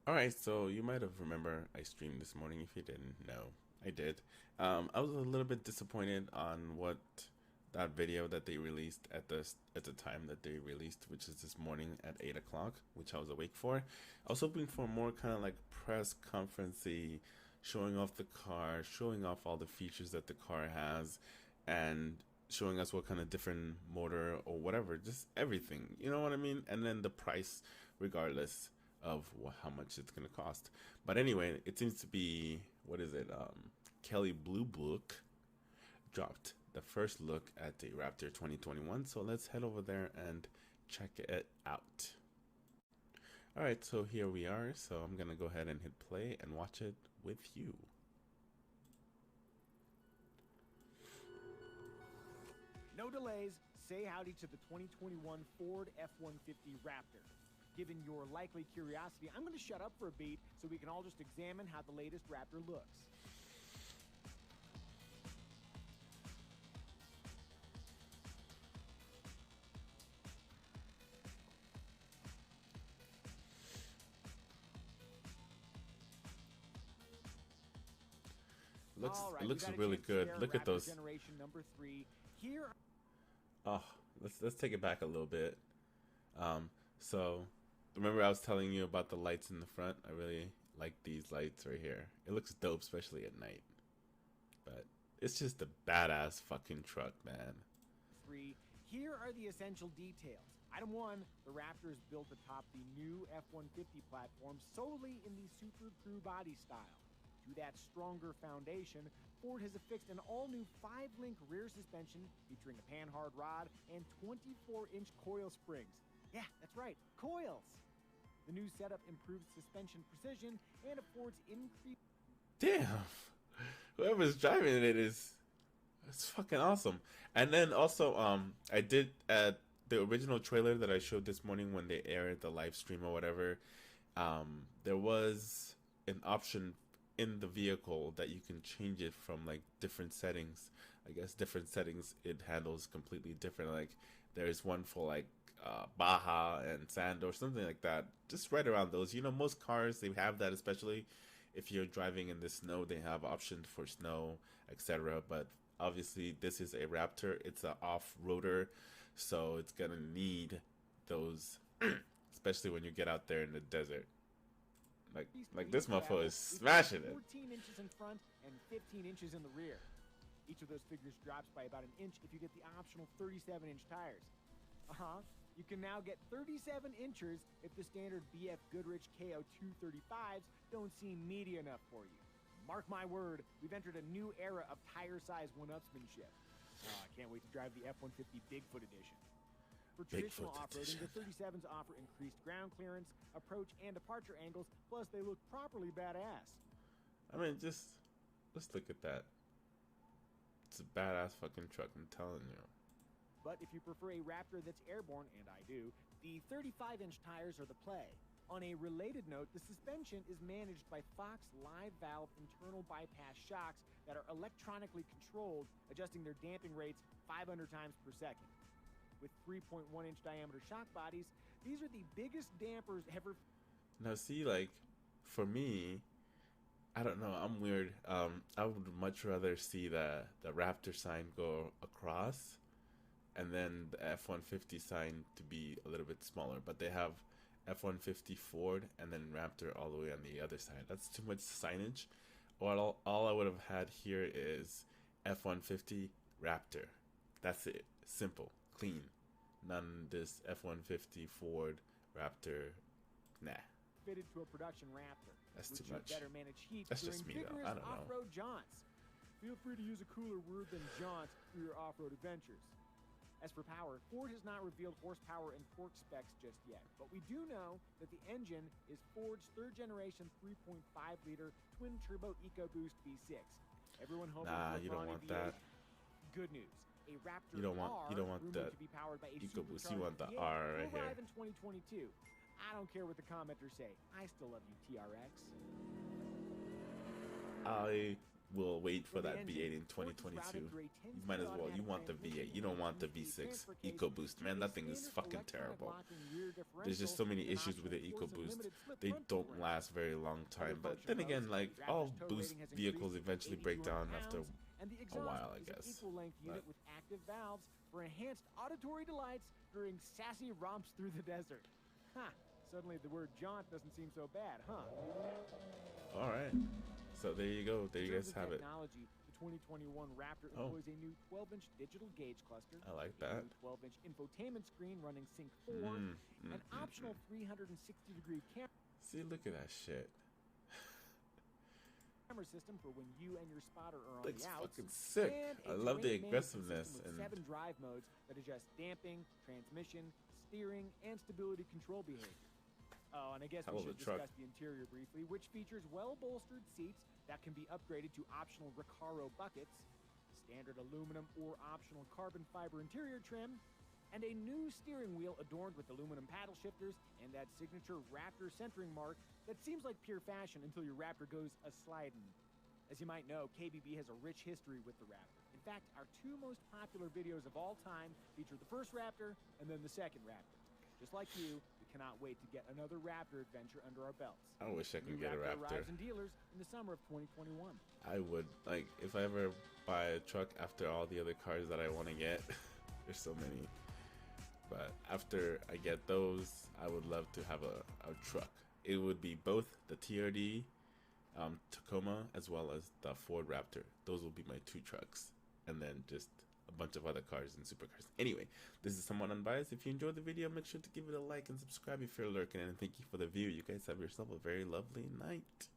Alright, so you might have remember I streamed this morning. If you didn't know, I did. I was a little bit disappointed on what that video that they released at the time that they released, which is this morning at 8 o'clock, which I was awake for. I was hoping for more kind of like press conferencey, showing off the car, showing off all the features that the car has, and showing us what kind of different motor or whatever, just everything. You know what I mean? And then the price, regardless of how much it's going to cost. But anyway, it seems to be, what is it? Kelly Blue Book dropped the first look at the Raptor 2021. So let's head over there and check it out. All right, so here we are. So I'm going to go ahead and hit play and watch it with you. No delays, say howdy to the 2021 Ford F-150 Raptor. Given your likely curiosity, I'm going to shut up for a beat so we can all just examine how the latest Raptor looks. It looks really good. Look at those. Generation number 3. Here. Oh, let's take it back a little bit. So remember I was telling you about the lights in the front? I really like these lights right here. It looks dope, especially at night. But it's just a badass fucking truck, man. 3. Here are the essential details. Item 1, the Raptor is built atop the new F-150 platform solely in the Super Crew body style. To that stronger foundation, Ford has affixed an all-new 5-link rear suspension featuring a panhard rod and 24-inch coil springs. Yeah, that's right, coils! The new setup improves suspension precision and affords increased... Damn! Whoever's driving it is... It's fucking awesome. And then also, I did, the original trailer that I showed this morning when they aired the live stream or whatever, there was an option in the vehicle that you can change it from like different settings. I guess different settings it handles completely different. Like there's one for like Baja and Sand or something like that. Just right around those. You know, most cars they have that, especially if you're driving in the snow. They have options for snow, etc. But obviously, this is a Raptor. It's an off-roader, so it's gonna need those, especially when you get out there in the desert. Like this motherfucker is smashing it. 14 inches in front and 15 inches in the rear. Each of those figures drops by about an inch if you get the optional 37-inch tires. You can now get 37 inches if the standard BF Goodrich KO 235s don't seem meaty enough for you. Mark my word, we've entered a new era of tire size one-upsmanship. I can't wait to drive the F-150 Bigfoot Edition. For traditional off-roading, the 37s offer increased ground clearance, approach and departure angles, plus they look properly badass. I mean, just let's look at that. It's a badass fucking truck, I'm telling you. But if you prefer a Raptor that's airborne, and I do, the 35-inch tires are the play. On a related note, the suspension is managed by Fox live valve internal bypass shocks that are electronically controlled, adjusting their damping rates 500 times per second. With 3.1-inch diameter shock bodies, these are the biggest dampers ever. Now see, like, for me, I don't know, I'm weird. I would much rather see the Raptor sign go across and then the F-150 sign to be a little bit smaller. But they have F-150 Ford and then Raptor all the way on the other side. That's too much signage. All I would have had here is F-150 Raptor. That's it. Simple. Clean. None of this F-150 Ford Raptor. Nah. Fitted to a production Raptor. That's too much. Better manage heat That's just me though. I don't know. Off-road jaunts. Feel free to use a cooler word than jaunts for your off-road adventures. As for power, Ford has not revealed horsepower and torque specs just yet, but we do know that the engine is Ford's third-generation 3.5-liter twin-turbo EcoBoost V6. Everyone hoping nah, for you don't want that. Good news. A Raptor you don't want that to be powered by a EcoBoost. You want the R right here. Arrive in 2022. I don't care what the commenters say. I still love you, TRX. I will wait for For the that engine, V8 in Ford is 2022. routed through a You might as well. You 10-speed want the automatic V8. You don't want the transmission V6 transfer case EcoBoost. to Man, a that thing is standard fucking electronic terrible. locking rear There's just so differential many with an issues with the optional force EcoBoost. unlimited split They front don't touring. last very long Other time. But function then modes, again, like the all Raptor's tow boost rating has vehicles increased eventually to break 8,200 down after pounds, and the a exhaust while, I is guess. an equal-length But unit with active valves for enhanced auditory delights during sassy romps through the desert. Ha! Suddenly the word jaunt doesn't seem so bad, huh? all right. So there you go. There you In guys terms of have it. technology, the 2021 Raptor Oh. employs a new 12-inch digital gauge cluster, I like a that. new 12-inch infotainment screen running Sync 4, an optional 360-degree See, look at that shit. camera system for when you and your spotter are on Looks the outs, fucking sick. and I a love the terrain management aggressiveness system with and 7 drive modes that adjust damping, transmission, steering, and stability control behavior. Oh, and I guess hell we of a should truck. discuss the interior briefly, which features well-bolstered seats that can be upgraded to optional Recaro buckets, standard aluminum or optional carbon fiber interior trim, and a new steering wheel adorned with aluminum paddle shifters and that signature Raptor centering mark that seems like pure fashion until your Raptor goes a-slidin'. As you might know, KBB has a rich history with the Raptor. In fact, our 2 most popular videos of all time feature the first Raptor and then the second Raptor. Just like you, we cannot wait to get another Raptor adventure under our belts. I wish I New could get a Raptor. arrives in dealers in the summer of 2021. I would, like, if I ever buy a truck after all the other cars that I want to get. There's so many. But after I get those, I would love to have a truck. It would be both the TRD Tacoma as well as the Ford Raptor. Those will be my 2 trucks. And then just a bunch of other cars and supercars. Anyway, this is Somewhat Unbiased. If you enjoyed the video, make sure to give it a like and subscribe if you're lurking. And thank you for the view. You guys have yourself a very lovely night.